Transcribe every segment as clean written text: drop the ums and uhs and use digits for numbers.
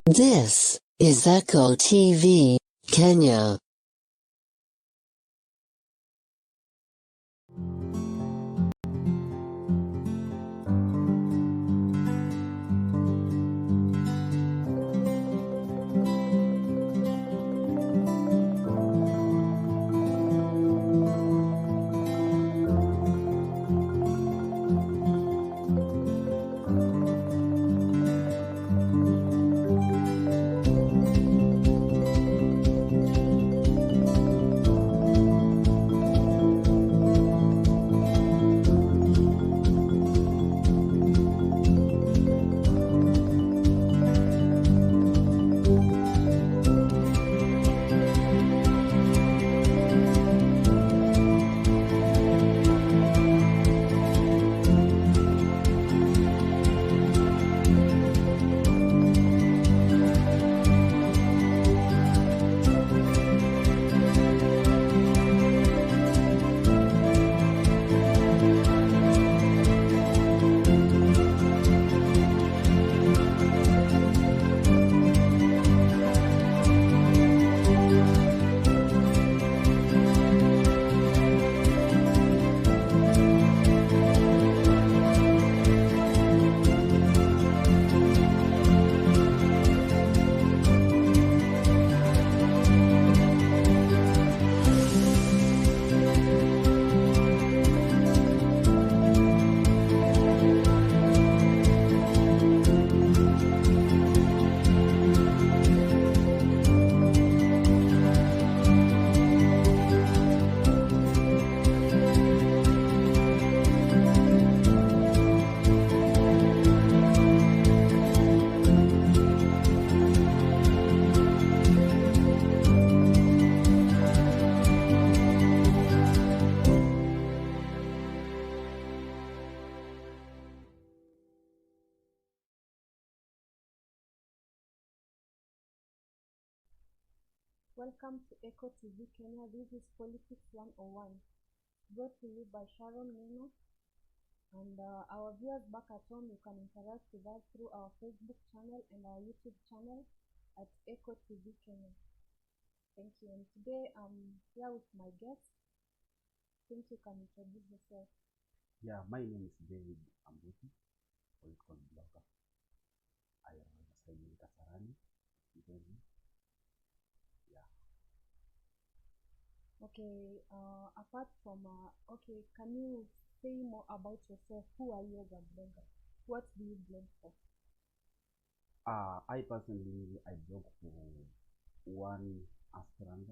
This is Echo TV, Kenya. Welcome to Echo TV Kenya. This is Politics 101, brought to you by Sharon and our viewers back at home. You can interact with us through our Facebook channel and our YouTube channel at Echo TV Kenya. Thank you. And today I'm here with my guest. Think you can introduce yourself. Yeah, my name is David Ambutsi, political blogger. I am residing in Kasarani. Yeah. Okay. Apart from can you say more about yourself? Who are you as a blogger? What do you blog for? I personally blog for one aspirant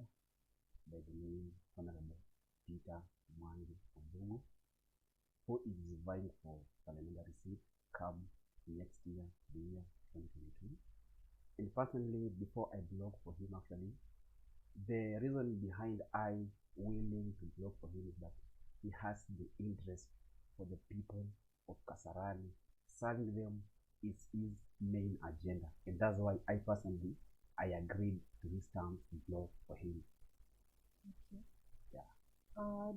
by the name Honorable Peter Mwangi Obugo, who is vying for parliamentary seat come next year, the year 2022. And personally, before I blog for him, actually, the reason behind I willing to blog for him is that he has the interest for the people of Kasarani. Serving them is his main agenda, and that's why I personally agreed to his terms to blog for him. Okay. Yeah.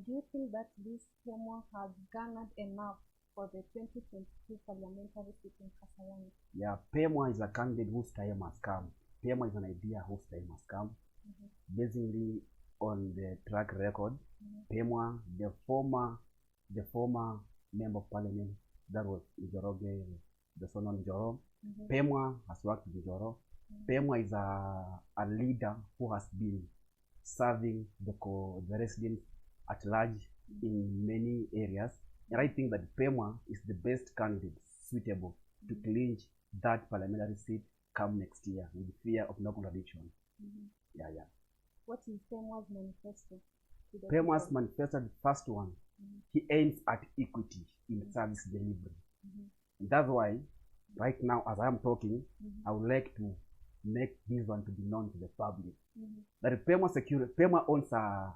Do you think that this framework has garnered enough for the 2022 parliamentary seat in Kasarani? Yeah, PEMWA is a candidate whose time has come. PEMWA is an idea whose time has come. Basically, on the track record, PEMWA, the former member of parliament, that was Njoroge, the son of Njoro. PEMWA has worked in Njoro. PEMWA is a leader who has been serving the residents at large in many areas. And I think that PEMWA is the best candidate suitable to clinch that parliamentary seat come next year with fear of no contradiction. Yeah. What is PEMWA's manifesto? PEMWA's manifesto, the first one, he aims at equity in service delivery. And that's why, right now, as I am talking, I would like to make this one to be known to the public. That PEMWA owns a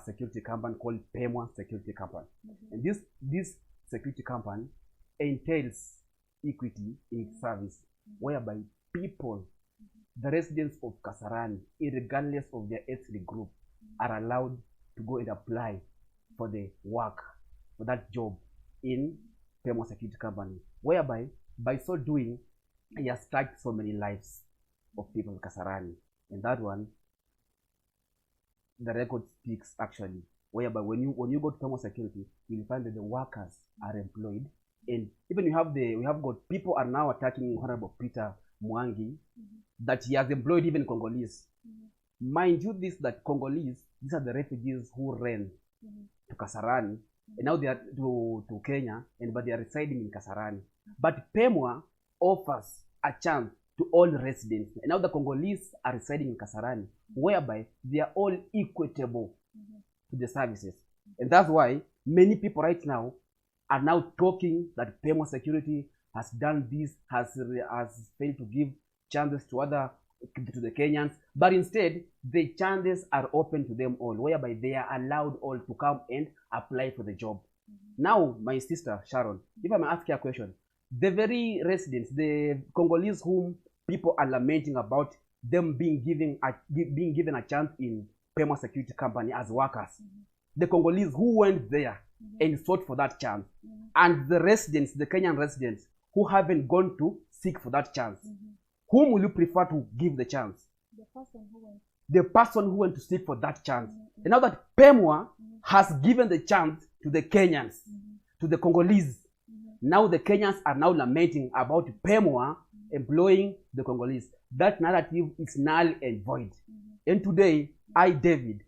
security company called PEMWA Security Company. And this security company entails equity in service, whereby people, the residents of Kasarani, regardless of their ethnic group, are allowed to go and apply for the work, for that job in PEMWA Security Company, whereby by so doing, he has touched so many lives. of people in Kasarani. And that one, the record speaks actually, whereby when you go to thermal security, you'll find that the workers are employed, and even we have got people are now attacking Honorable Peter Mwangi that he has employed even Congolese. Mind you, that Congolese, these are the refugees who ran to Kasarani, and now they are to Kenya, but they are residing in Kasarani. But PEMWA offers a chance to all residents, and now the Congolese are residing in Kasarani, whereby they are all equitable to the services. And that's why many people right now are now talking that PEMWA security has done this, has failed to give chances to the Kenyans, but instead the chances are open to them all, whereby they are allowed all to come and apply for the job. Now, my sister Sharon, if I may ask you a question, the very residents, the Congolese whom people are lamenting about them being given a chance in PEMWA security company as workers, the Congolese who went there and fought for that chance, and the residents, the Kenyan residents who haven't gone to seek for that chance, whom will you prefer to give the chance? The person who went. The person who went to seek for that chance. And now that PEMWA has given the chance to the Kenyans, to the Congolese, now the Kenyans are now lamenting about PEMWA employing the Congolese. That narrative is null and void. And today, I, David,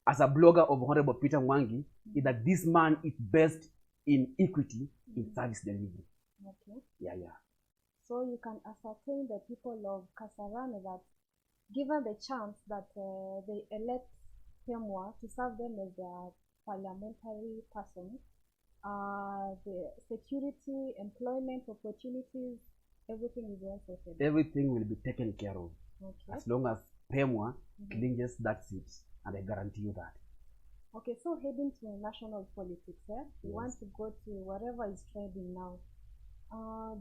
as a blogger of Honorable Peter Mwangi, is that this man is best in equity in service delivery. Okay. Yeah. So you can ascertain the people of Kasarani that given the chance that they elect PEMWA to serve them as their parliamentary person, the security, employment opportunities, everything is well sorted. Everything will be taken care of. Okay. As long as PEMWA clinches that seat, and I guarantee you that. Okay, so heading to national politics, we want to go to whatever is trending now.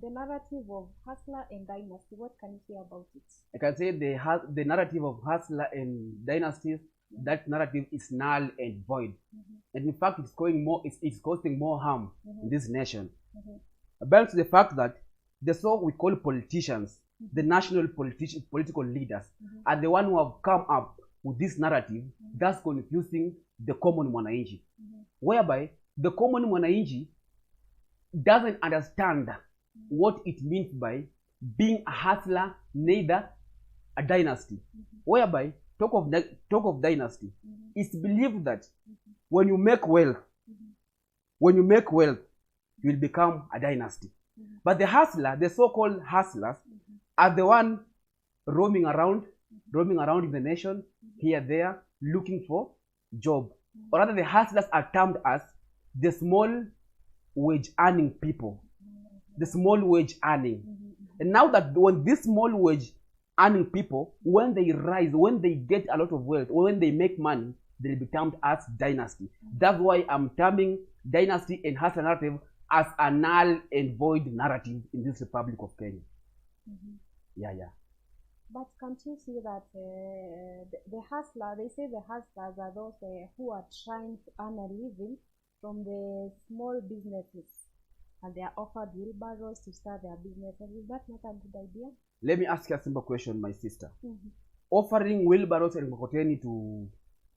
The narrative of Hustler and Dynasty, what can you say about it? I can say the narrative of Hustler and Dynasty, that narrative is null and void. And in fact, it's causing more harm in this nation. About the fact that the so we call politicians, the national political leaders, are the one who have come up with this narrative that's confusing the common mwananchi, whereby the common mwananchi doesn't understand what it means by being a hustler, neither a dynasty. Whereby talk of dynasty, it's believed that when you make wealth, you will become a dynasty. But the hustler, the so-called hustlers, are the one roaming around in the nation, here, there, looking for job. Or rather, the hustlers are termed as the small wage earning people, the small wage earning. And now that when these small wage earning people, when they rise, when they get a lot of wealth, when they make money, they'll be termed as dynasty. That's why I'm terming dynasty and hustler narrative as a null and void narrative in this Republic of Kenya. Yeah. But can't you see that the hustler, they say the hustlers are those who are trying to earn a living from the small businesses, and they are offered wheelbarrows to start their businesses. Is that not a good idea? Let me ask you a simple question, my sister. Offering wheelbarrows and mkokoteni to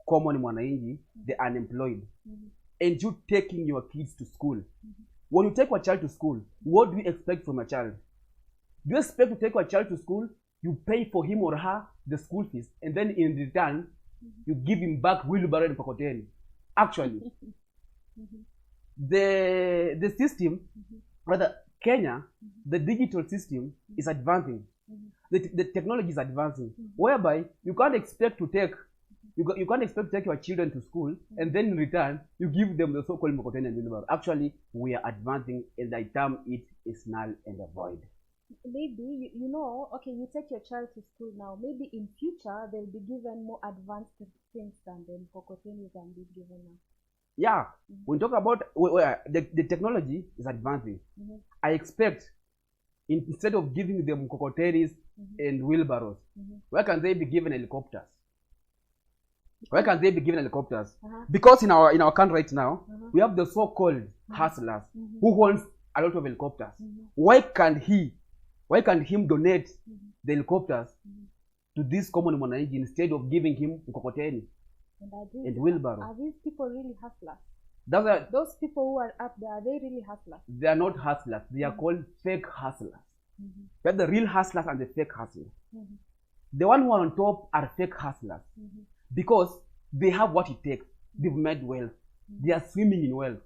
common mwananchi, the unemployed, and you taking your kids to school. When you take your child to school, what do you expect from a child? Do you expect to take your child to school? You pay for him or her the school fees, and then in return, you give him back wheelbarrow and mkokoteni. Actually, the system, rather Kenya, the digital system is advancing. The technology is advancing, whereby you can't expect to take your children to school and then in return you give them the so-called mkokoteni and wheelbarrow. Actually, we are advancing, and I term it is null and void. Maybe you know, okay, you take your child to school now. Maybe in future they'll be given more advanced things than the mkokoteni can be given now. Yeah, when we talk about the technology is advancing, I expect instead of giving them mkokotenis and wheelbarrows, why can't they be given helicopters? Why can't they be given helicopters? Because in our country right now, we have the so-called hustlers who wants a lot of helicopters. Why can't him donate the helicopters to this common mwananchi instead of giving him mkokoteni and wheelbarrow. Are these people really hustlers? That's why Those people who are up there, are they really hustlers? they are not hustlers. They are called fake hustlers. Mm-hmm. They're the real hustlers and the fake hustlers. Mm-hmm. The one who are on top are fake hustlers because they have what it takes. They've made wealth. They are swimming in wealth.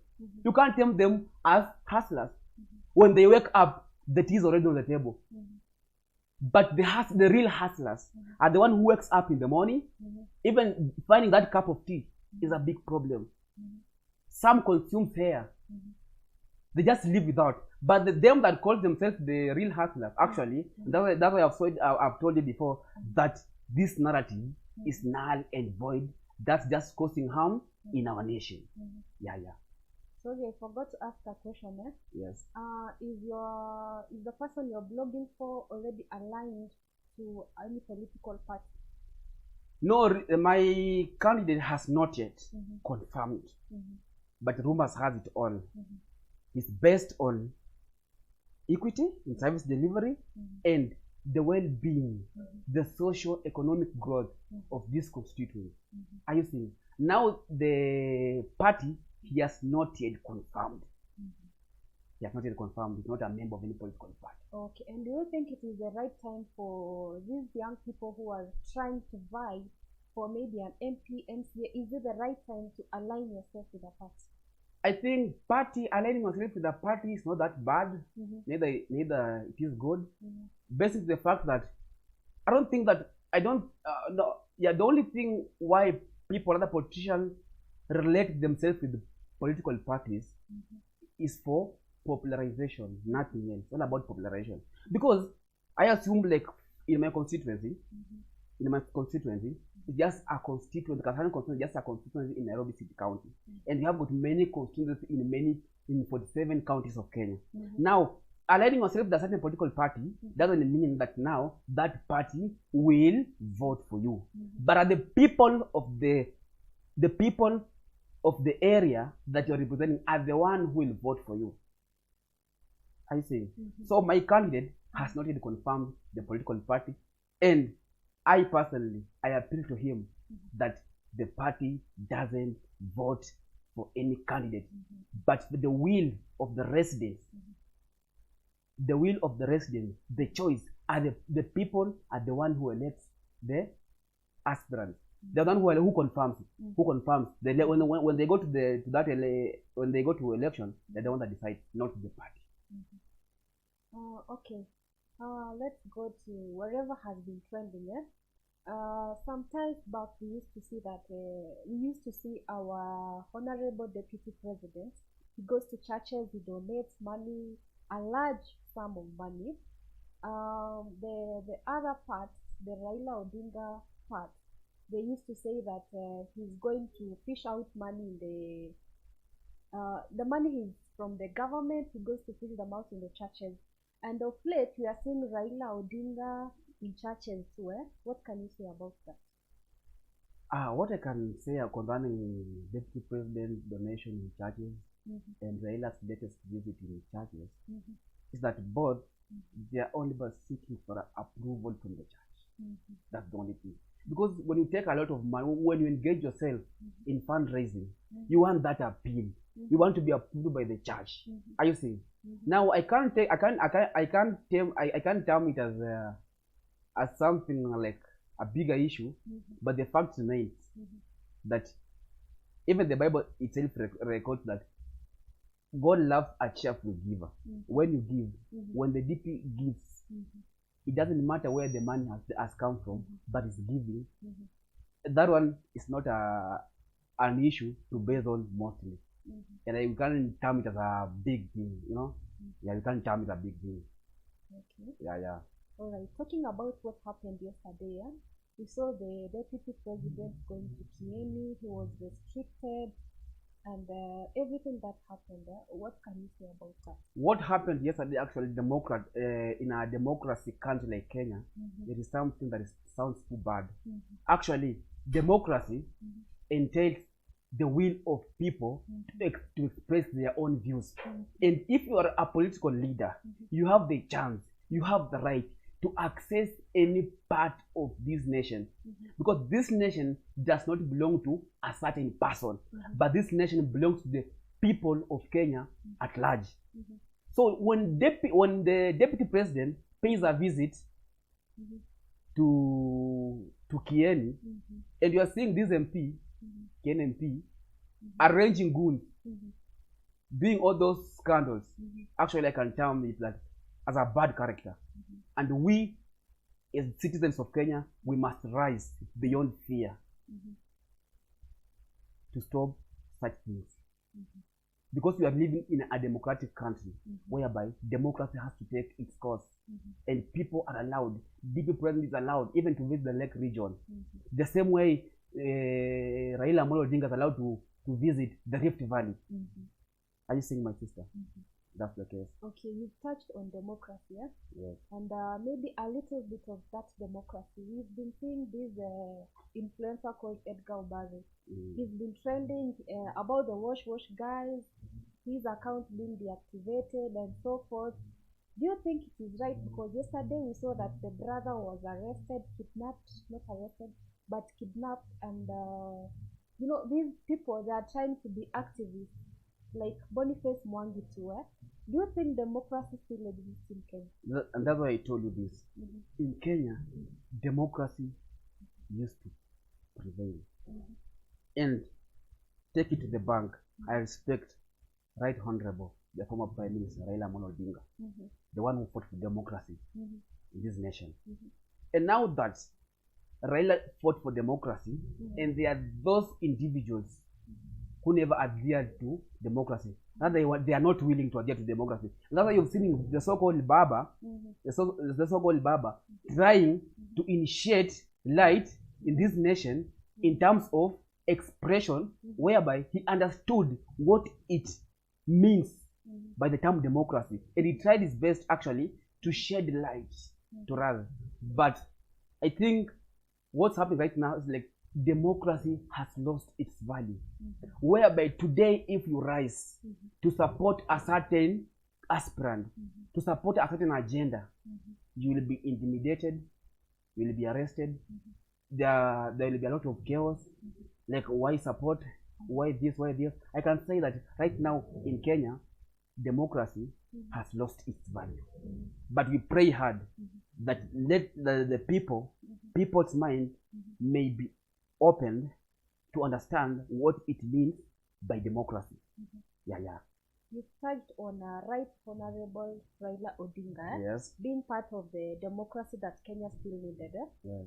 You can't tempt them as hustlers. When they wake up, the tea is already on the table. But the real hustlers are the one who wakes up in the morning. Even finding that cup of tea is a big problem. Some consume hair. They just live without. But them that call themselves the real hustlers, actually, that's why I've told you before that this narrative is null and void. That's just causing harm in our nation. Yeah. Sorry, I forgot to ask a question. Yes. Is the person you're blogging for already aligned to any political party? No, my candidate has not yet confirmed, but rumors has it all. It's based on equity in service delivery and the well-being, the socio-economic growth of this constituency. Are you seeing? Now the party, he has not yet confirmed. He has not yet confirmed. He's not a member of any political party. Okay, and do you think it is the right time for these young people who are trying to vie for maybe an MP, MCA? Is it the right time to align yourself with a party? I think aligning yourself with the party is not that bad. Neither it is good. Basically, the fact that the only thing why people, other politicians, relate themselves with the political parties is for popularization, nothing else. It's all about popularization. Because I assume, like in my constituency, it's just a constituency. Kasarani constituency is just a constituency in Nairobi City County, and we have got many constituencies in 47 counties of Kenya. Now, aligning yourself with a certain political party doesn't mean that now that party will vote for you, but are the people of the area that you're representing are the one who will vote for you. I see. So my candidate has not yet confirmed the political party, and I personally, I appeal to him that the party doesn't vote for any candidate, but for the will of the residents. The will of the residents, the choice, are the people are the one who elects the aspirants. The one who confirms. When they go when they go to election, they're the one that decides, not the party. Okay. Let's go to wherever has been trending. Sometimes back we used to see our honorable deputy president. He goes to churches, he donates money, a large sum of money. The other part, the Raila Odinga part, they used to say that he's going to fish out money in the money is from the government. He goes to fish them out in the churches. And of late, we are seeing Raila Odinga in churches too. What can you say about that? What I can say concerning deputy president donation in churches and Raila's latest visit in churches is that both they are only but seeking for approval from the church. That's the only thing. Because when you take a lot of money, when you engage yourself in fundraising, you want that appeal. You want to be approved by the church. Are you seeing? Now I can't term it as something like a bigger issue, but the fact remains that even the Bible itself records that God loves a cheerful giver. When you give, when the DP gives, it doesn't matter where the money has come from, but it's giving. That one is not an issue to base on mostly. And you can't term it as a big thing, you know? Yeah, you can't term it a big thing. Okay. Yeah. All right. Talking about what happened yesterday, we saw the deputy president going to Kieni. He was restricted, and everything that happened. What can you say about that? What happened yesterday, actually, in a democracy country like Kenya, there is something that sounds too bad. Actually, democracy entails the will of people to express their own views. And if you are a political leader, you have the chance, you have the right, to access any part of this nation, because this nation does not belong to a certain person, but this nation belongs to the people of Kenya at large. So when the deputy president pays a visit to Kieni, and you are seeing this MP, Kieni MP, arranging goons, doing all those scandals, actually I can term it like as a bad character. And we, as citizens of Kenya, we must rise beyond fear to stop such things. Because we are living in a democratic country, whereby democracy has to take its course, and people are allowed, DP president is allowed even to visit the Lake region. The same way Raila Amolo Odinga is allowed to visit the Rift Valley. Are you seeing, my sister? That's the case. Okay, you've touched on democracy, yeah? Yes. And maybe a little bit of that democracy. We've been seeing this influencer called Edgar Obare. He's been trending about the wash guys, his account being deactivated and so forth. Do you think it is right? Because yesterday we saw that the brother was arrested, kidnapped, not arrested, but kidnapped. And, you know, these people, they are trying to be activists, like Boniface Mwangi too. Do you think democracy still exists in Kenya? And that's why I told you this. In Kenya, democracy used to prevail. And take it to the bank. I respect Right Honorable, the former Prime Minister Raila Amolo Odinga, the one who fought for democracy in this nation. And now that Raila fought for democracy, and there are those individuals who never adhered to democracy. Now they are not willing to adhere to democracy. That's why you've seen the so-called Baba, the so-called Baba, trying to initiate light in this nation in terms of expression, whereby he understood what it means by the term democracy, and he tried his best actually to shed light to us. But I think what's happening right now is like democracy has lost its value, whereby today if you rise to support a certain aspirant, to support a certain agenda, you will be intimidated, you will be arrested, there will be a lot of chaos, like why support, why this. I can say that right now in Kenya, democracy has lost its value. But we pray hard that let the people's mind may be opened to understand what it means by democracy. You touched on Right Honorable Raila Odinga, Yes. being part of the democracy that Kenya still needed. Yes.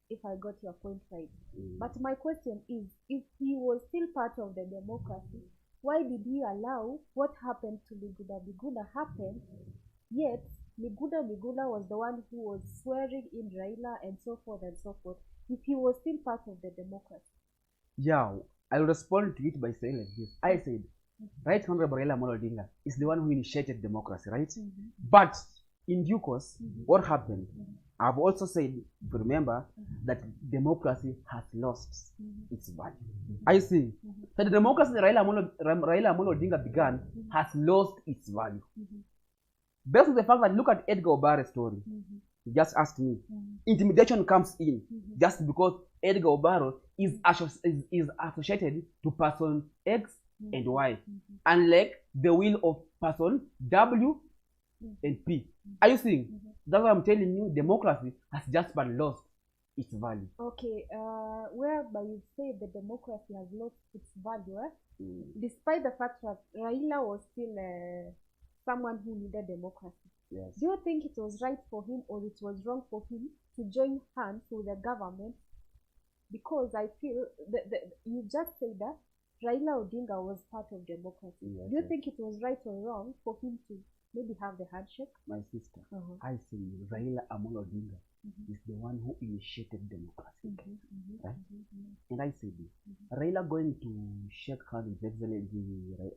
If I got your point right. But my question is, if he was still part of the democracy, why did he allow what happened to Miguna happen, yet Miguna was the one who was swearing in Raila and so forth and so forth, if he was still part of the democracy? Yeah, I will respond to it by saying like this. I said, Right Honorable Raila Amolo Odinga is the one who initiated democracy, right? But in due course, what happened? I've also said, to remember, that democracy has lost its value. I see. So the democracy that Raila Amolo Odinga began has lost its value. Based on the fact that look at Edgar Obare's story. He just asked me. Intimidation comes in just because Edgar Obare is associated to person X and Y, unlike the will of person W and P. Are you seeing? That's why I'm telling you, democracy has just but lost its value. Okay, whereby you say the democracy has lost its value, despite the fact that Raila was still someone who needed democracy. Yes. Do you think it was right for him or it was wrong for him to join hands with the government? Because I feel that you just said that Raila Odinga was part of democracy. Yes, Do you think it was right or wrong for him to maybe have the handshake? My sister, I say Raila Amolo Odinga is the one who initiated democracy. Right? And I say this. Raila going to shake hands with Excellency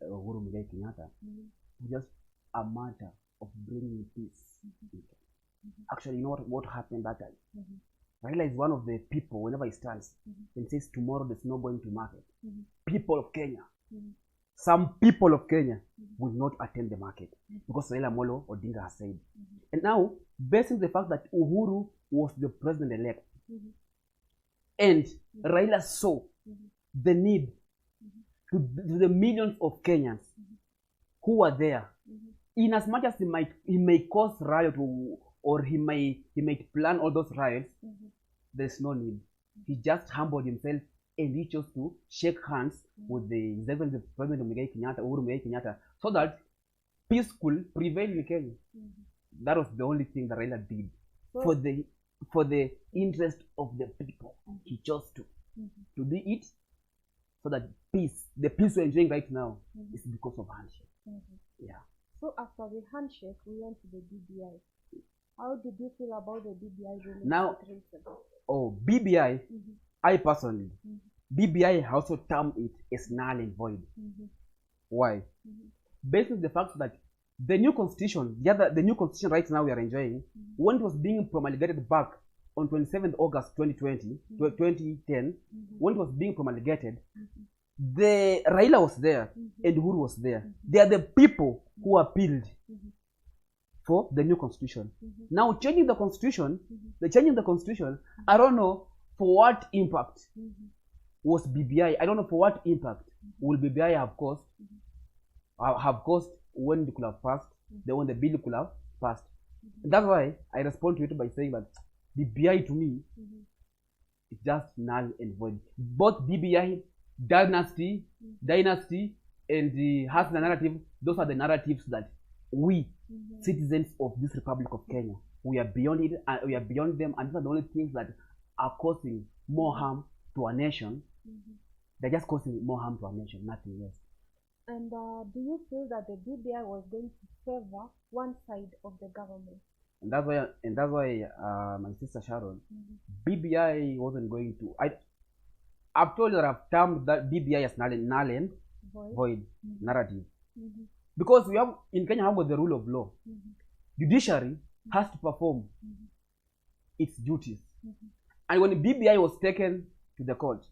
Uhuru Muigai Kenyatta is just a matter of bringing peace. Actually, you know what happened that time? Raila is one of the people, whenever he stands and says tomorrow there's no going to market. People of Kenya, some people of Kenya will not attend the market because Raila Amolo Odinga has said. And now, based on the fact that Uhuru was the president-elect, and Raila saw the need to the millions of Kenyans who were there, in as much as he may cause riot or he might plan all those riots, there's no need. He just humbled himself and he chose to shake hands with the Executive President Uhuru Muigai Kenyatta, so that peace could prevail in Kenya. That was the only thing that Raila did for the interest of the people. He chose to do it so that the peace we're enjoying right now, is because of handshake. Yeah. So after the handshake, we went to the BBI. How did you feel about the BBI ruling? Now, BBI, I personally, BBI also term it as null and void. Why? Based on the fact that the new constitution, the new constitution right now we are enjoying, when it was being promulgated back on 27th August 2010, when it was being promulgated, the Raila was there and Uhuru was there. They are the people who appealed for the new constitution. Now changing the constitution, I don't know for what impact was BBI. I don't know for what impact will BBI have caused when it could have passed, when the bill could have passed. And that's why I respond to it by saying that BBI to me is just null and void. Both BBI, dynasty, and the Hasna narrative, those are the narratives that we, citizens of this Republic of Kenya, we are beyond it, and we are beyond them, and these are the only things that are causing more harm to our nation. They're just causing more harm to our nation, nothing else. And do you feel that the BBI was going to favor one side of the government? And that's why, my sister Sharon, BBI wasn't going to. I've told you that I've termed that BBI as null and void narrative, because we have in Kenya have got the rule of law. Judiciary has to perform its duties, and when the BBI was taken to the court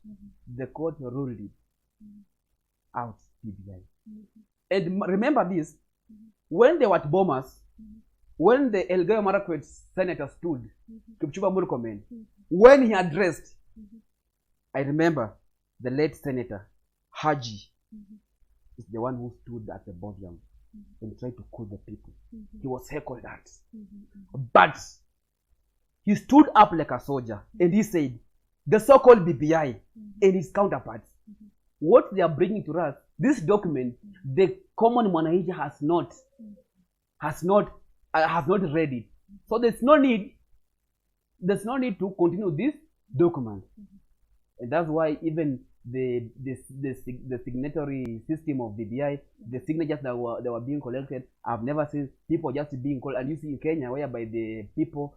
ruled it out. BBI. And remember this, when they were at Bomas, when the Elgeyo Marakwet senator stood, Kipchumba Murkomen, when he addressed, I remember the late senator Haji is the one who stood at the podium and tried to cool the people. He was heckled at, but he stood up like a soldier and he said, the so-called BBI and his counterparts, what they are bringing to us, this document, the common mwananchi has not read it. So there's no need to continue this document. And that's why even the signatory system of BBI, the signatures that were being collected, I've never seen people just being called. And you see in Kenya, whereby the people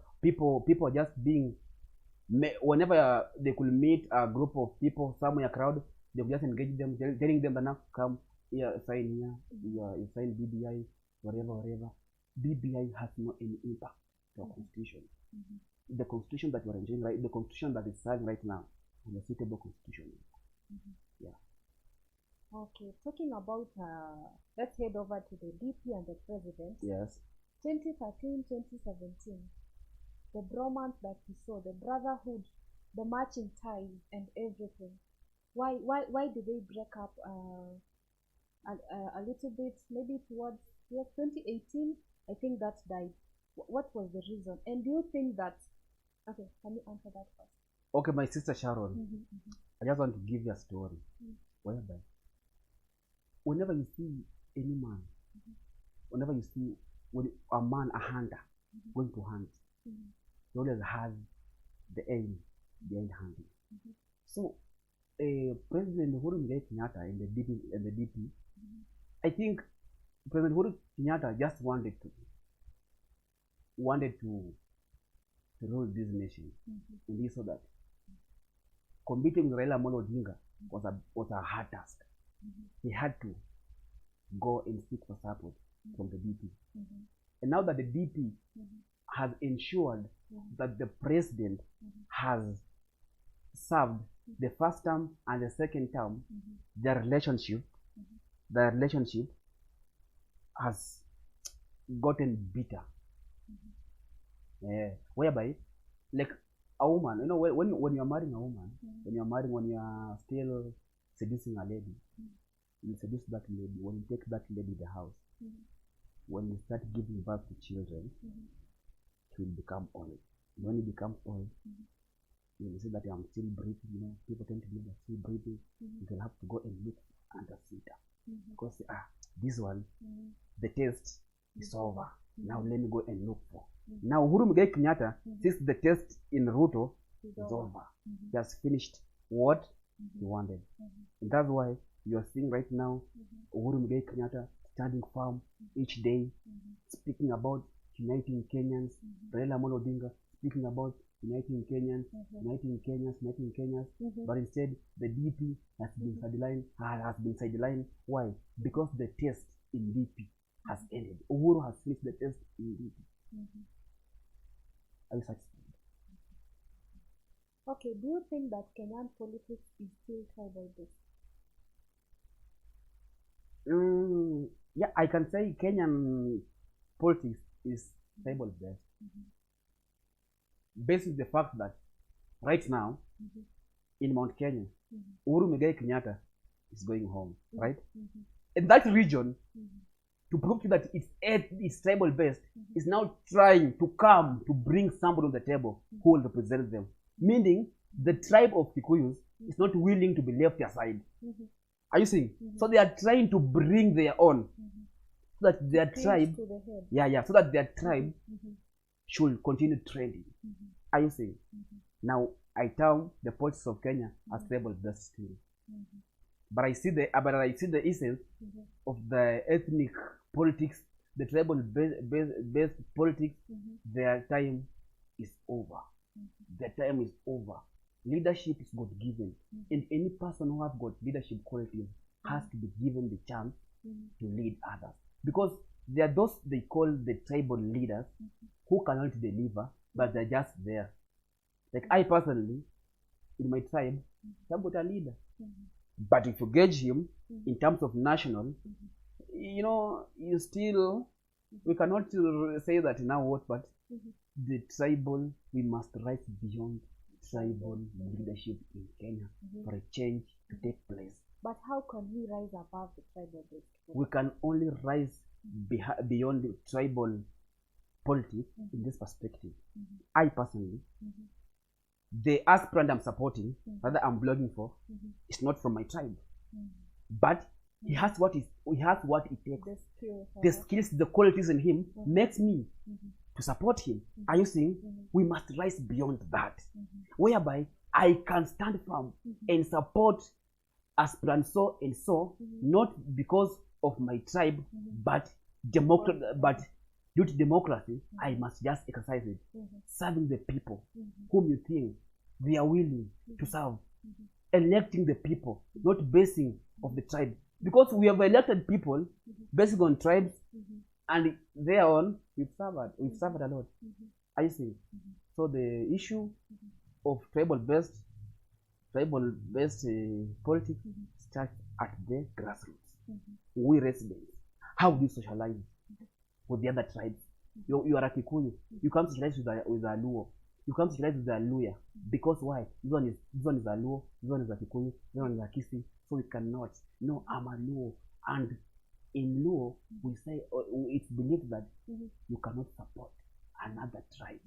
just being, whenever they could meet a group of people somewhere, a crowd, they would just engage them, telling them that now come here, sign here, you sign BBI, whatever. BBI has no any impact to our constitution. The constitution that we're enjoying, right, the constitution that is signed right now, is a suitable constitution. Yeah. Okay, talking about, let's head over to the DP and the president. Yes. 2013, 2017, the bromance that we saw, the brotherhood, the matching ties and everything. Why did they break up a little bit, maybe towards 2018? I think that died. What was the reason? And do you think that, okay, can you answer that first? Okay, my sister Sharon, I just want to give you a story whereby whenever you see any man, whenever you see a man, a hunter, going to hunt, he always has the aim behind hunting. So President Uhuru Muigai Kenyatta and the DP, I think President Uhuru Kenyatta just wanted to rule this nation, and he saw that competing with Raila Amolo Odinga was a hard task. He had to go and seek for support from the DP, and now that the DP has ensured that the president has served the first term and the second term, their relationship has gotten bitter. Whereby, like a woman, you know, when you're marrying a woman, when you're still seducing a lady, you seduce that lady. When you take that lady to the house, when you start giving birth to children, it will become old. When it becomes old, you will see that I'm still breathing. You know, people tend to believe that still breathing. You will have to go and look under cedar because this one, the test is over. Now let me go and look for. Now Uhuru Muigai Kenyatta, since the test in Ruto is over, he has finished what he wanted, and that's why you are seeing right now Uhuru Muigai Kenyatta standing firm each day, speaking about uniting Kenyans. Raila Amolo Odinga speaking about uniting Kenyans, uniting Kenyans, but instead the DP has been sidelined. Why? Because the test in DP has ended. Uhuru has finished the test in DP. Are you satisfied? Okay, do you think that Kenyan politics is still tribal based? Yeah, I can say Kenyan politics is tribal based. Based on the fact that right now in Mount Kenya, Uhuru Muigai Kenyatta is going home, right? In that region, to prove to that it's tribal based, is now trying to come to bring somebody on the table who will represent them. Meaning the tribe of Kikuyus is not willing to be left aside. Are you seeing? So they are trying to bring their own, so that their tribe, so that their tribe should continue trending. Are you seeing? Now I term the politics of Kenya as tribal based still. But I see the essence of the ethnic politics, the tribal based politics. Their time is over. Their time is over. Leadership is God given, and any person who has got leadership qualities has to be given the chance to lead others. Because there are those they call the tribal leaders who cannot deliver, but they're just there. Like I personally, in my tribe, I've got a leader. But if you gauge him in terms of national, you know, we cannot say that now what, but the tribal, we must rise beyond tribal leadership in Kenya for a change to take place. But how can we rise above the tribal based? We can only rise beyond the tribal politics in this perspective. I personally, the aspirant I'm supporting, rather I'm blogging for, is not from my tribe, but he has what it takes. The skills, the qualities in him makes me to support him. Are you seeing? We must rise beyond that, whereby I can stand firm and support aspirant so and so, not because of my tribe, but due to democracy, I must just exercise it, serving the people whom you think they are willing to serve, electing the people, not basing of the tribe. Because we have elected people based on tribes, and thereon we've suffered a lot. I see. So the issue of tribal based politics starts at the grassroots. We residents, how do you socialize with the other tribes? You are a Kikuyu, you can't socialize with a Luo. You can't socialize with a Luya. Because why? This one is a Luo, this one is a Kikuyu, this one is a Kisi. So we cannot. No, I'm a Luo. And in Luo, we say, it's believed that you cannot support another tribe,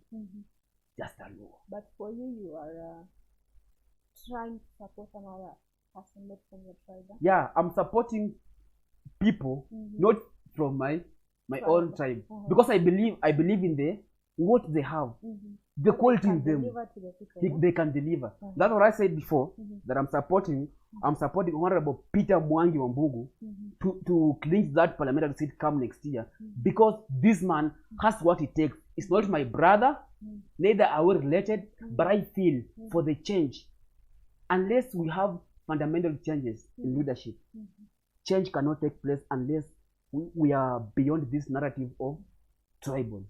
just a Luo. But for you, you are trying to support another person, not from your tribe. Yeah, I'm supporting people, not from my own tribe, because I believe in what they have, the quality in them. They can deliver. That's what I said before, that I'm supporting Honorable Peter Mwangi Wambugu to clinch that parliamentary seat come next year, because this man has what it takes. It's not my brother, neither are we related, but I feel for the change. Unless we have fundamental changes in leadership, change cannot take place unless we are beyond this narrative of tribal.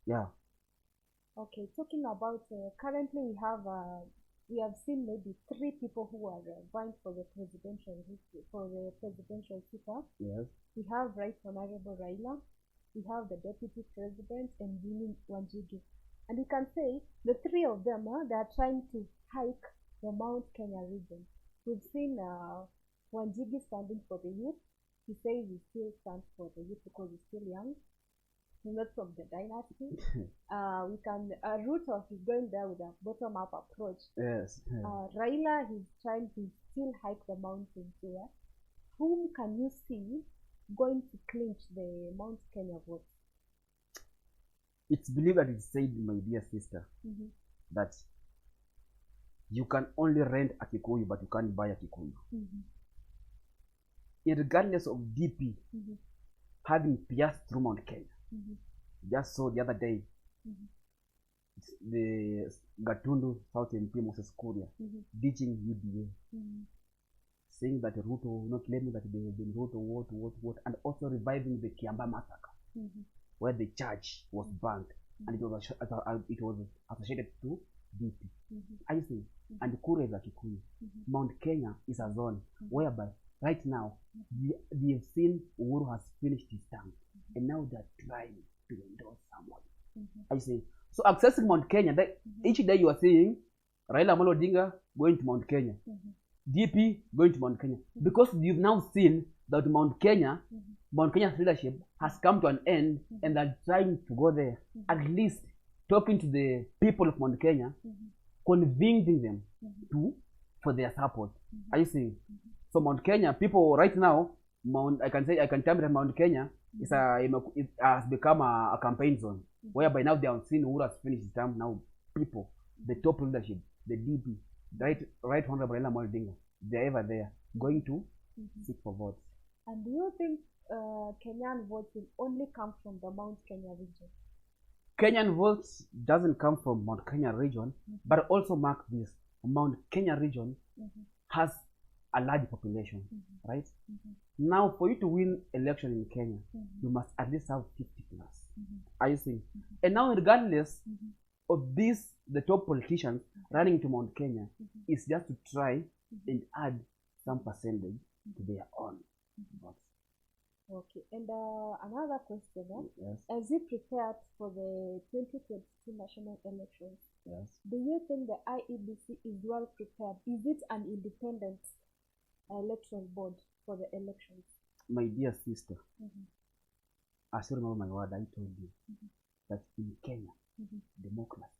Yeah. Okay, talking about currently we have we have seen maybe 3 people who are vying for the presidential seat. Yes. We have Right Honorable Raila, we have the Deputy President, and Winnie Wanjigi. And we can say the 3 of them, they are trying to hike the Mount Kenya region. We've seen Wanjigi standing for the youth. He says he still stands for the youth because he's still young. He's not from the dynasty. We can Ruto is going there with a bottom-up approach. Yes. Raila, he's trying to still hike the mountains here. Whom can you see going to clinch the Mount Kenya vote? It's believed that it's said, my dear sister, that you can only rent a Kikuyu, but you can't buy a Kikuyu. Regardless of DP having pierced through Mount Kenya. Just saw the other day the Gatundu South MP Moses Kuria ditching UDA, saying that Ruto, not claiming that they have been Ruto, what, and also reviving the Kiamba massacre, where the church was burnt and it was associated to DP. I see, and Kuria is a Kikuyu. Mount Kenya is a zone whereby right now we have seen Uhuru has finished his term, and now they're trying to endorse someone. I say, so accessing Mount Kenya, that each day you are seeing Raila Amolo Odinga going to Mount Kenya, DP going to Mount Kenya, because you've now seen that Mount Kenya's leadership has come to an end, and they're trying to go there, at least talking to the people of Mount Kenya, convincing them for their support. Are you seeing? So Mount Kenya, people right now, I can tell you that Mount Kenya it has become a campaign zone, whereby now they have seen who has finished his term. Now people, the top leadership, the DP, right Honorable Raila Amolo Odinga, they're ever there going to seek for votes. And do you think Kenyan votes will only come from the Mount Kenya region? Kenyan votes doesn't come from Mount Kenya region, but also mark this: Mount Kenya region has a large population, right? Now, for you to win election in Kenya, you must at least have 50 plus. Are you seeing? And now, regardless of this, the top politicians running to Mount Kenya is just to try and add some percentage to their own votes. Okay, and another question, Yes. as you prepared for the 2022 national elections, Yes. do you think the IEBC is well prepared? Is it an independent electoral board for the elections? My dear sister, as you remember my word, I told you that in Kenya, democracy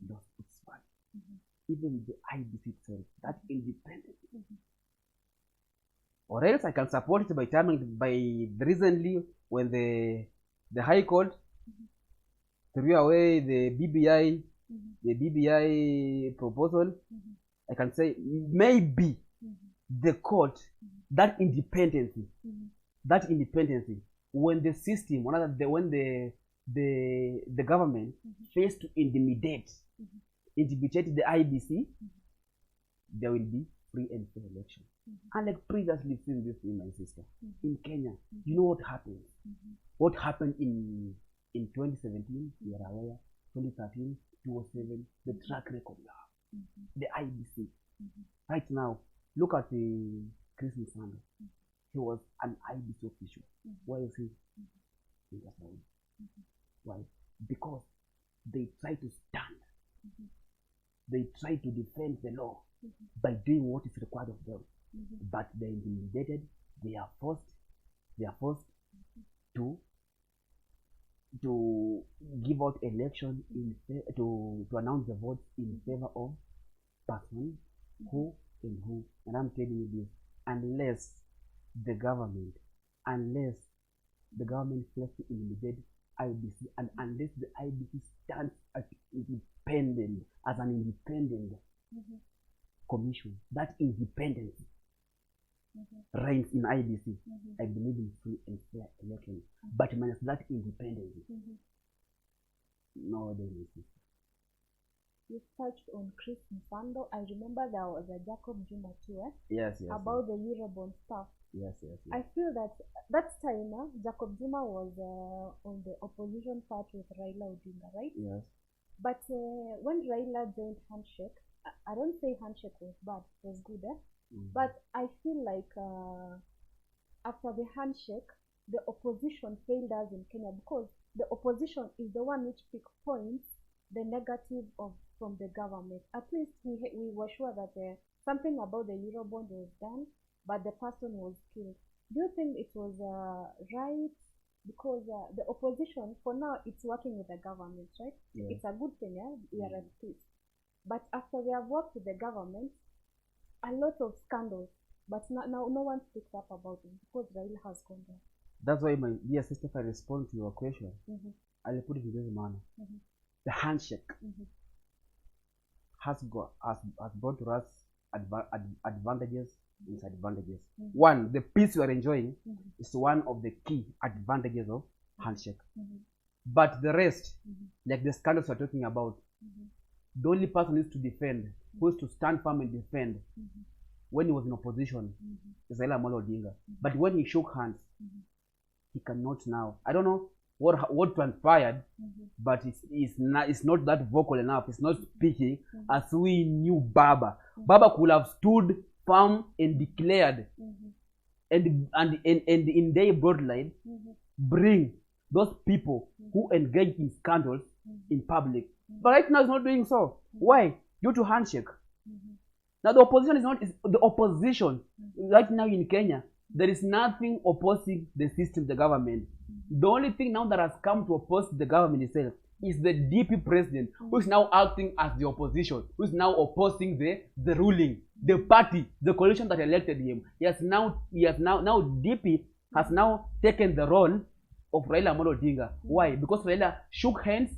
lost its value. Even the IEBC itself, that independent. Or else I can support it by recently when the High Court threw away the BBI proposal. I can say maybe the court, that independency, when the system, when the government fails to intimidate the IBC, there will be free and fair election. Unlike previously seen this in my sister, in Kenya, you know what happened? What happened in 2017, you are aware, 2013, 2007, the track record you have, the IBC. Right now, look at the Christmas Sunday. He was an IBC official. Why is he? Why? Because they try to stand. They try to defend the law by doing what is required of them. But they're intimidated. They are forced to give out election to announce the votes in favor of person who and who. And I'm telling you this, unless the government fails to intimidate IBC, and unless the IBC stands as an independent commission, that independence reigns in IBC. I believe in free and fair elections, but minus that independence, no, there is. You touched on Chris Mfando. I remember there was a Jacob Juma too, Yes. about the Eurobond stuff. Yes. I feel that time Jacob Juma was on the opposition part with Raila Odinga, right? Yes. But when Raila joined Handshake, I don't say handshake was bad, it was good, but I feel like after the handshake, the opposition failed us in Kenya because the opposition is the one which pinpoints the negative of from the government. At least we were sure that something about the Eurobond was done, but the person was killed. Do you think it was right? Because the opposition, for now, it's working with the government, right? Yeah. It's a good thing, yeah? We are at peace. But after we have worked with the government, a lot of scandals, but now no one speaks up about it because Raila has gone there. That's why, my dear sister, if I respond to your question, I'll put it in this manner. The handshake has brought to us advantages and disadvantages. One, the peace we are enjoying is one of the key advantages of handshake. But the rest, like the scandals we're talking about, the only person who is to defend, who is to stand firm and defend, when he was in opposition, is Raila Amolo Odinga. But when he shook hands, he cannot now. I don't know what transpired, but it's not that vocal enough. It's not speaking as we knew Baba. Baba could have stood firm and declared, and in their broad line, bring those people who engage in scandals in public. But right now, it's not doing so. Why? Due to handshake. Now the opposition is not the opposition right now in Kenya. There is nothing opposing the system, the government. The only thing now that has come to oppose the government itself is the DP president, who is now acting as the opposition, who is now opposing the ruling, the party, the coalition that elected him. Now DP has now taken the role of Raila Amolo Odinga. Why? Because Raila shook hands,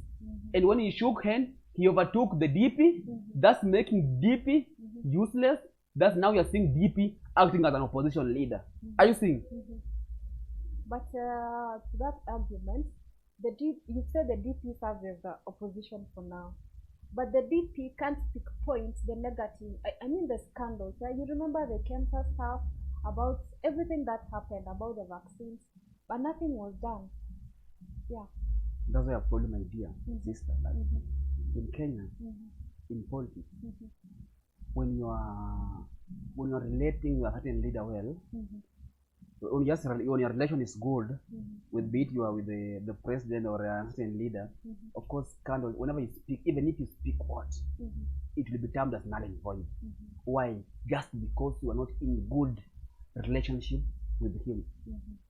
and when he shook hands, he overtook the DP, thus making DP useless. Thus now you are seeing DP acting as an opposition leader. Are you seeing? But to that argument, you said the DP serves as the opposition for now. But the DP can't pinpoint the negative, I mean the scandals. You remember the cancer stuff, about everything that happened, about the vaccines, but nothing was done. Yeah. That's why I've told my dear sister that in Kenya, in politics, when you are relating with a certain leader well, when your relation is good, with be it you are with the president or a certain leader, of course, scandal, whenever you speak, even if you speak what, it will be termed as null and void. Why? Just because you are not in good relationship with him.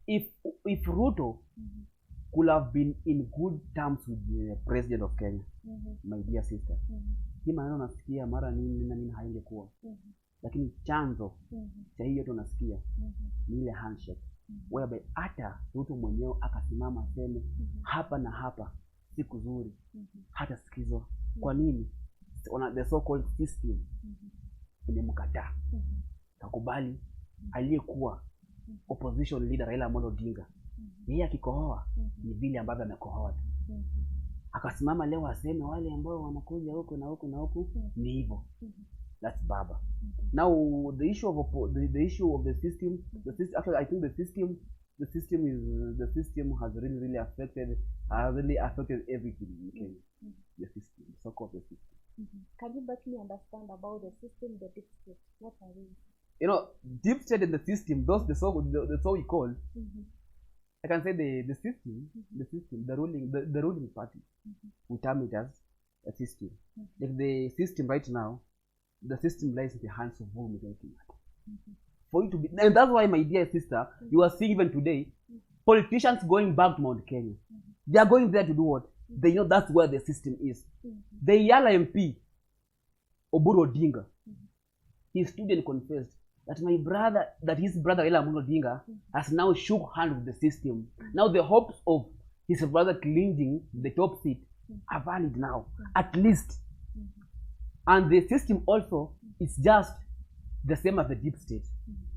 If Ruto could have been in good terms with the president of Kenya, my dear sister, hii maneno nasikia mara nini na nini haingekuwa. Lakini chanzo cha hiyo yote unasikia ni ile handshake, whereby hata Ruto mwenyewe akasimama aseme hapa na hapa siku nzuri, hata sikizwa. Kwa nini? The so called system imemkataa. Takubali aliyekuwa opposition leader Raila Amolo Odinga, yeye akikohoa ni vile ambavyo amekohoa tu. Akasimama leo aseme wale ambao wanakuja huko na huko na huko ni hivyo. That's Baba. Now the issue of the system, actually I think the system has really affected everything in Kenya. The system, the so-called the system. Can you let me understand about the system, the deep state? What are they? You know, deep state and the system, those the so we call. I can say the system, the ruling party, we term it as a system. Like the system right now, the system lies in the hands of whom is looking at. For you to be, and that's why, my dear sister, you are seeing even today, politicians going back to Mount Kenya. They are going there to do what? They know that's where the system is. The Yala MP, Oburu Odinga, his student confessed that his brother Raila Amolo Odinga has now shook hands with the system. Now the hopes of his brother clinging the top seat are valid now, at least. And the system also is just the same as the deep state.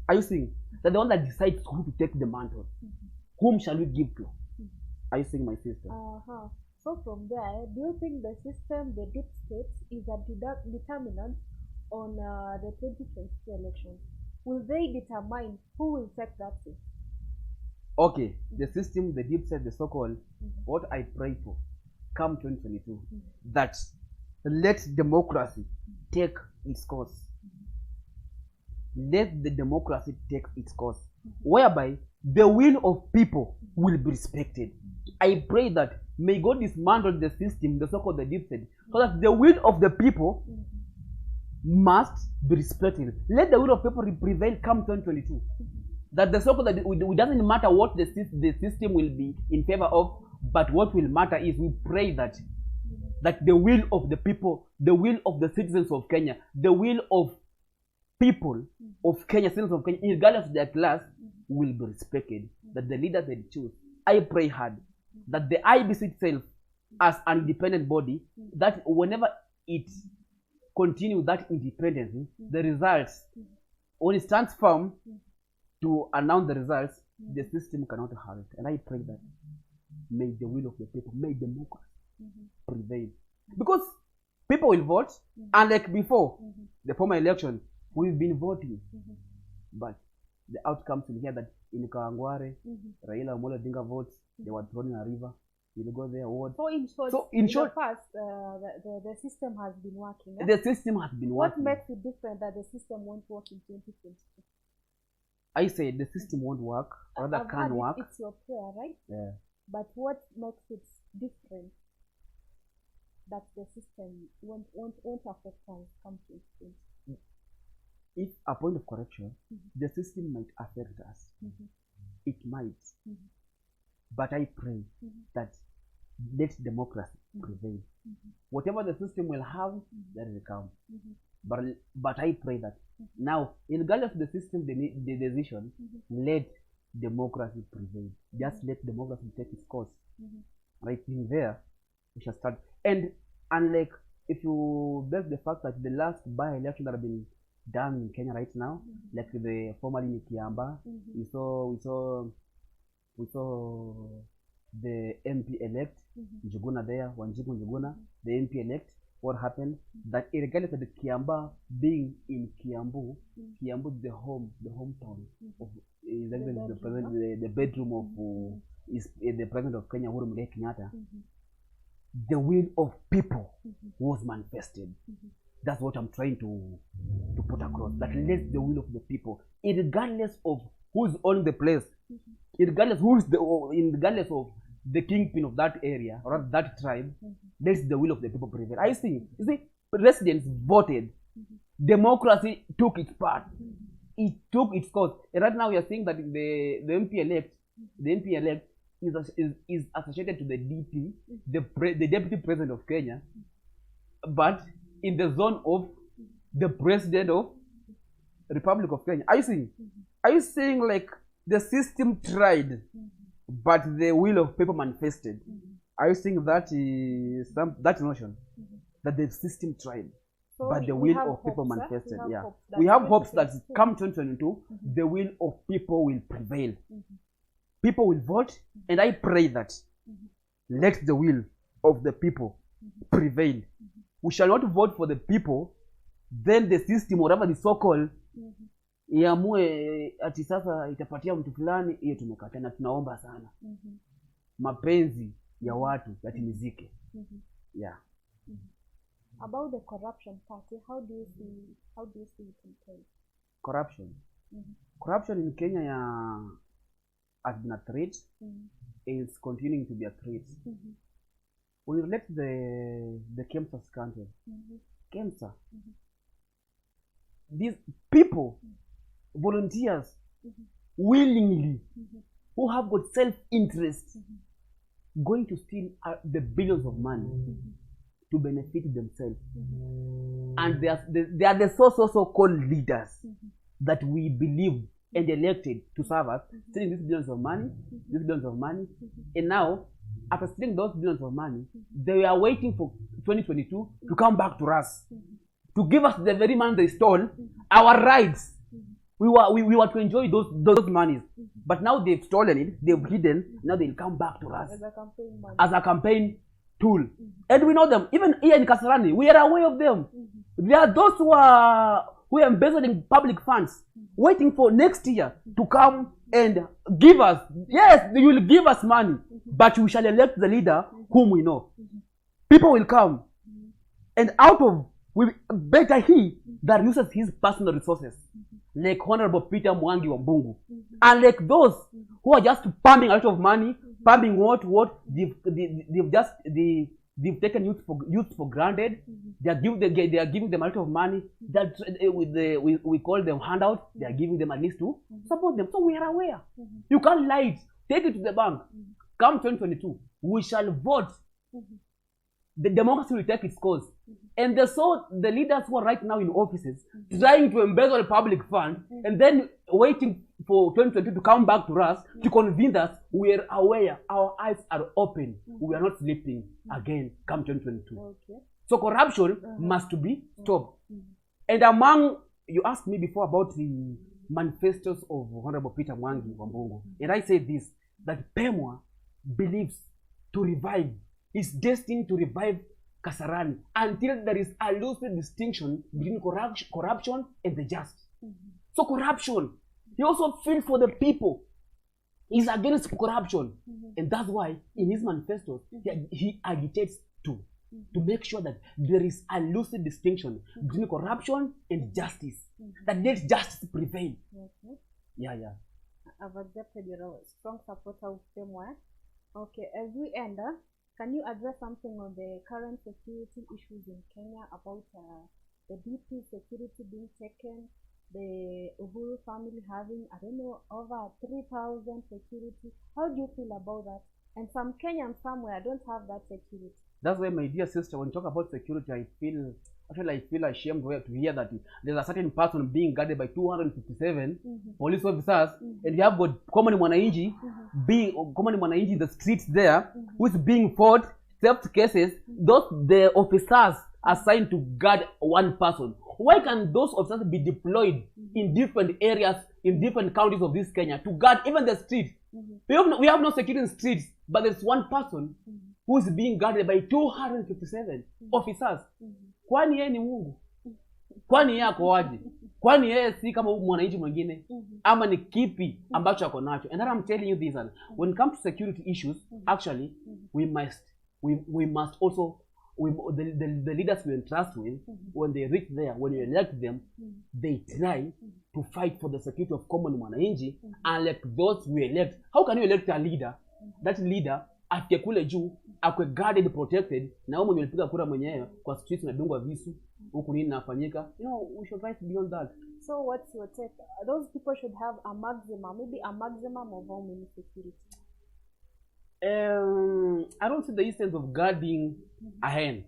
Are you seeing? They're the one that decides who to take the mantle. Whom shall we give to? Are you seeing, my sister? So from there, do you think the system, the deep state, is a determinant on the 2022 elections? Will they determine who will take that seat? Okay, the system, the deep state, the so-called, what I pray for, come 2022, that let democracy take its course. Let the democracy take its course, whereby the will of people will be respected. I pray that may God dismantle the system, the so-called the deep state, so that the will of the people must be respected. Let the will of people prevail come 2022. That the so-called, it doesn't matter what the system will be in favor of, but what will matter is we pray that the will of the people, the will of the citizens of Kenya, the will of people of Kenya, citizens of Kenya, regardless of their class, will be respected. That the leaders they choose. I pray hard that the IBC itself, as an independent body, that whenever it continues that independence, the results, when it stands firm to announce the results, the system cannot halt. And I pray that may the will of the people, may democracy prevail. Because people will vote, and like before the former election, we've been voting. But the outcomes will hear that in Kawangware, Raila Amolo Odinga votes, they were thrown in a river. You'll go there, vote. So in short, past, the system has been working. The system has been working. What makes it different that the system won't work in 2022? I say the system won't work, or rather can work. It's your prayer, right? Yeah. But what makes it different that the system won't affect us come 2022? If a point of correction, the system might affect us. It might. But I pray that let democracy prevail. Whatever the system will have, that will come. But I pray that now, regardless of the system, the decision, let democracy prevail. Just let democracy take its course. Right in there, we shall start. And unlike, if you base the fact that the last by-election that have been done in Kenya right now, like the formerly in Kiamba, we saw the MP elect Njuguna there, Wanjiku Njuguna, the MP elect. What happened? That regardless of the Kiamba being in Kiambu, Kiambu is the hometown of the bedroom of the president of Kenya, Uhuru Muigai Kenyatta. The will of people was manifested. That's what I'm trying to put across. That let the will of the people, regardless of who's on the place, regardless of the kingpin of that area or that tribe, let the will of the people prevail. You see, residents voted. Democracy took its part. It took its course. And right now we are seeing that the MP elect is associated to the DP, the deputy president of Kenya, but in the zone of the president of Republic of Kenya. Are you saying like the system tried, but the will of people manifested? Are you saying that that notion that the system tried, but the will of people manifested? Yeah, we have hopes that come 2022, the will of people will prevail. People will vote, and I pray that let the will of the people prevail. We shall not vote for the people, then the system, whatever the so-called, iamue ati sasa itapatia mtu fulani. Hiyo tumekataa na tunaomba sana mapenzi ya watu yatimizike. Yeah. About the corruption part, how do you see it in Kenya? Corruption. Corruption in Kenya has been a threat. Is continuing to be a threat. When you relate the Kemsa scandal, Kemsa, these people, volunteers, willingly, who have got self-interest, going to steal the billions of money to benefit themselves. And they are the so-called leaders that we believe and elected to serve us, stealing these billions of money, and now, after stealing those billions of money, they are waiting for 2022 to come back to us, to give us the very money they stole, our rights. We were to enjoy those monies, but now they've stolen it, they've hidden. Now they'll come back to us as a campaign tool, and we know them. Even here in Kasarani, we are aware of them. There are those who are embezzling public funds, waiting for next year to come and give us. Yes, they will give us money, but we shall elect the leader whom we know. People will come, And out of, better he that uses his personal resources, like Honorable Peter Mwangi Wambungu, and like those who are just pumping a lot of money, pumping what, they've taken youth for granted. They are giving them a lot of money. That we call them handouts. They are giving them at least to support them. So we are aware. You can't lie it. Take it to the bank. Come 2022, we shall vote. The democracy will take its course. And the leaders who are right now in offices trying to embezzle the public fund and then waiting for 2022 to come back to us to convince us we are aware, our eyes are open, we are not sleeping again come 2022. Okay. So corruption must be stopped. And among, you asked me before about the manifestos of Honorable Peter Mwangi Wambungu, and I say this, that PEMWA believes to revive, is destined to revive Kasarani until there is a lucid distinction between corruption and the just. So corruption, he also feels for the people. He's against corruption. And that's why in his manifesto, he agitates to make sure that there is a lucid distinction between corruption and justice. That let justice prevail. Yeah. I've accepted you're a strong supporter of PEMWA. Okay, as we end, can you address something on the current security issues in Kenya about the DP security being taken, the Uhuru family having, I don't know, over 3,000 security? How do you feel about that? And some Kenyans somewhere don't have that security. That's why, my dear sister, when you talk about security, I feel ashamed to hear that there's a certain person being guarded by 257 police officers, and you have got common Mwananchi in the streets there, who is being fought, theft cases. The officers assigned to guard one person. Why can those officers be deployed in different areas, in different counties of this Kenya to guard even the streets? We have no security in the streets, but there's one person who is being guarded by 257 officers. Kwani yeye ni Mungu? Kwani yeye ako waje? Kwani yeye si kama mwananchi mwingine? Ama ni kipi ambacho ako nacho? And I'm telling you this, when it comes to security issues, actually we must also, the leaders we entrust with, when they reach there, when you elect them, they try to fight for the security of common mwananchi, and like those we elect. How can you elect a leader? That leader afike kule juu akwe guarded, protected, na wewe mwenye ulipiga kura mwenyewe kwa streets unadungwa visu huku nini nafanyika? We should rise beyond that. So what's your take? Those people should have a maximum, maybe a maximum of how many security? I don't see the instance of guarding a hen.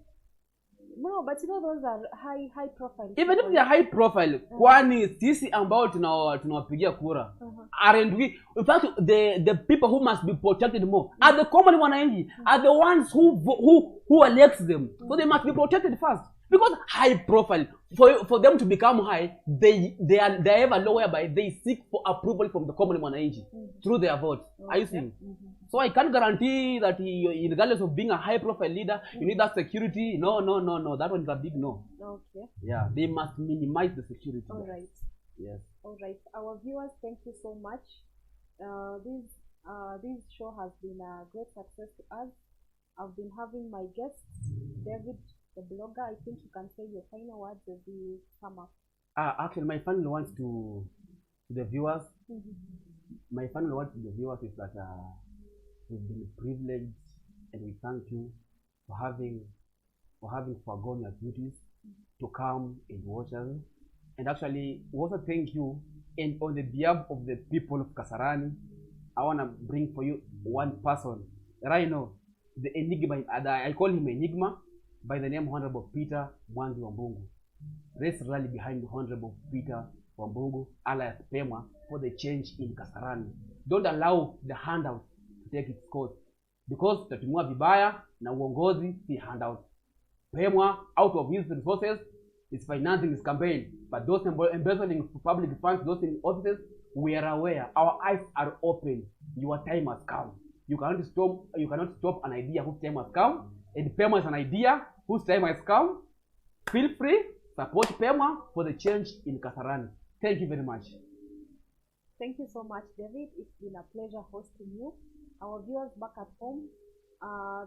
No, but you know those are high profile. Even if they are high profile, kwani sisi ambao tunawapigia kura, aren't we? In fact, the people who must be protected more are the common wananchi, are the ones who elects them. So they must be protected first. Because high profile, for them to become high, they have a law whereby they seek for approval from the common mwananchi through their vote. Are you seeing? So I can't guarantee that regardless of being a high profile leader, you need that security. No. That one is a big no. Okay. Yeah, they must minimize the security. All right. Yes. All right. Our viewers, thank you so much. This show has been a great success to us. I've been having my guests, David, the blogger. I think you can say your final words as we sum up. Actually, my final words to the viewers. My final words to the viewers is that we've been privileged, and we thank you for having forgone your duties to come and watch us. And actually, we also thank you. And on the behalf of the people of Kasarani, I want to bring for you one person right now, the enigma. I call him Enigma, by the name Honorable Peter Mwangi Wambungu. Let's rally behind Honorable Peter Wambungu, alias PEMWA, for the change in Kasarani. Don't allow the handout to take its course, because tutatumia vibaya na uongozi si handout. PEMWA, out of his resources, is financing his campaign. But those embezzling public funds, those in offices, we are aware. Our eyes are open. Your time has come. You cannot stop an idea whose time has come. And PEMWA is an idea whose time has come. Feel free, support PEMWA for the change in Kasarani. Thank you very much. Thank you so much, David. It's been a pleasure hosting you. Our viewers back at home,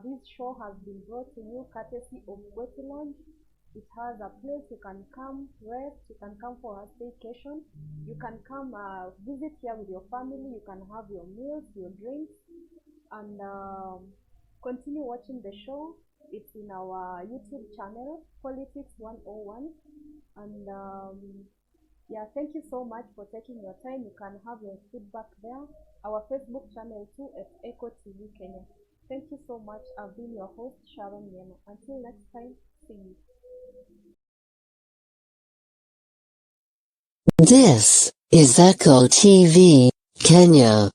this show has been brought to you courtesy of Wetland. It has a place you can come rest, you can come for a staycation, you can come visit here with your family, you can have your meals, your drinks, and continue watching the show. It's in our YouTube channel, Politics 101. And yeah, thank you so much for taking your time. You can have your feedback there. Our Facebook channel too at Echo TV Kenya. Thank you so much. I've been your host, Sharon Yeno. Until next time, see you. This is Echo TV, Kenya.